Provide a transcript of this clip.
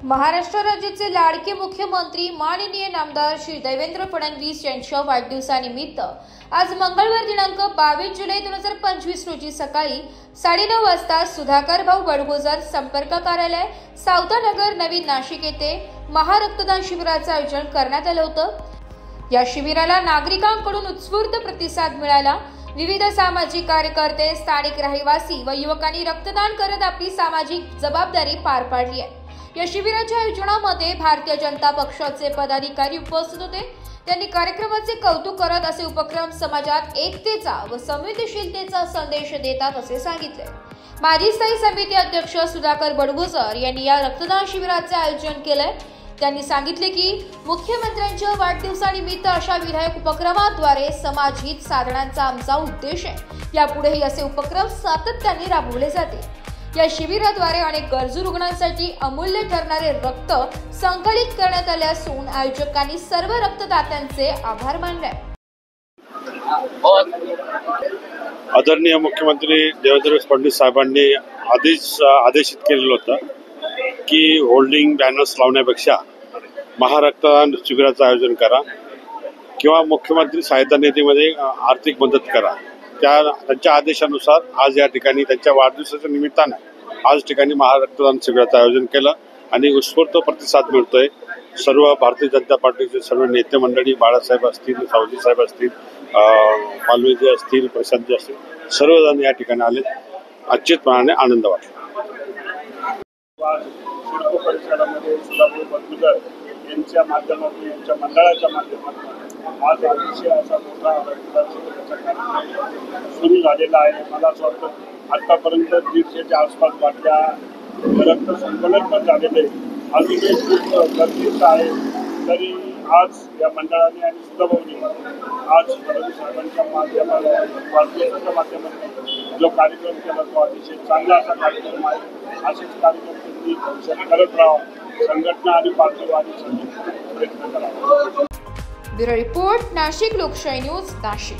महाराष्ट्र राज्याचे लाडके मुख्यमंत्री माननीय नामदार श्री देवेंद्र फडणवीस यांच्या वाढदिवसानिमित्त आज मंगळवार दिनांक 22 जुलै 2025 रोजी सकाळी 9:30 वाजता सुधाकर भाऊ बडगुजर संपर्क कार्यालय सावतानगर नवीन नाशिक येथे महारक्तदान शिबिराचे आयोजन करण्यात आले होतं। या शिबिराला नागरिकांकडून उत्स्फूर्त प्रतिसाद मिळाला। विविध सामाजिक कार्यकर्ते, स्थानिक रहिवासी व युवकांनी रक्तदान करत आपली सामाजिक जबाबदारी पार पाडली आहे। या शिबिराच्या आयोजनामध्ये भारतीय जनता पक्षाचे पदाधिकारी उपस्थित होते। त्यांनी कार्यक्रमाचे कौतुक करत असे उपक्रम समाजात एकतेचा व संवेदनशीलतेचा संदेश देतात असे सांगितले। माजी स्थायी समिती अध्यक्ष सुधाकर बडगुजर यांनी या रक्तदान शिबिराचे आयोजन केले। त्यांनी सांगितले की मुख्यमंत्र्यांच्या वाढदिवसानिमित्त अशा विधायक उपक्रमाद्वारे समाजहित साधण्याचा आमचा उद्देश आहे। यापुढेही असे उपक्रम सातत्याने राबवले जातील। या शिबिराद्वारे अनेक गरजू रुग्णांसाठी अमूल्य ठरणारे रक्त संकलित करण्यात आले असून आयोजकांनी सर्व रक्तदात्यांचे आभार मानले। आदरणीय मुख्यमंत्री देवेंद्र फडणवीस साहेबांनी आदेशित केलेलं होतं की होल्डिंग बॅनर्स लावण्यापेक्षा महारक्तदान शिबिराचं आयोजन करा किंवा मुख्यमंत्री सहायता निधीमध्ये आर्थिक मदत करा। त्यांच्या आदेशानुसार आज या ठिकाणी त्यांच्या वाढदिवसाच्या निमित्तानं आज ठिकाणी महारक्तदान शिबिराचं आयोजन केलं आणि उत्स्फूर्त प्रतिसाद मिळतोय। सर्व भारतीय जनता पार्टीचे सर्व नेते मंडळी, बाळासाहेब असतील, सावजी साहेब असतील, मालवीजी असतील, प्रशांतजी असतील, सर्वजण या ठिकाणी आले। निश्चितपणाने आनंद वाटला। परिसरामध्ये सुधाकर बडगुजर यांच्या माध्यमातून, यांच्या मंडळाच्या माध्यमातून आज अतिशय असा मोठा रक्तदान शिबिराचा कार्यक्रम सुरू झालेला आहे। मला असं वाटतं आतापर्यंत 150च्या आसपास बाटल्या रक्त संकलन पण झालेलं आहे। अजूनही खूप गरजेचं आहे। तरी आज या मंडळाने आणि सुधाभाऊनी आज फडणवीस साहेबांच्या माध्यमातून, वाढदिवसाच्या माध्यमातून जो कार्यक्रम केला तो अतिशय चांगला असा कार्यक्रम आहे। असेच कार्यक्रम तुम्ही भविष्यात करत राहा। संघटना आणि पार्टी वाढीसाठी प्रयत्न करा। ब्युरो रिपोर्ट, नाशिक लोकशाही न्यूज, नाशिक।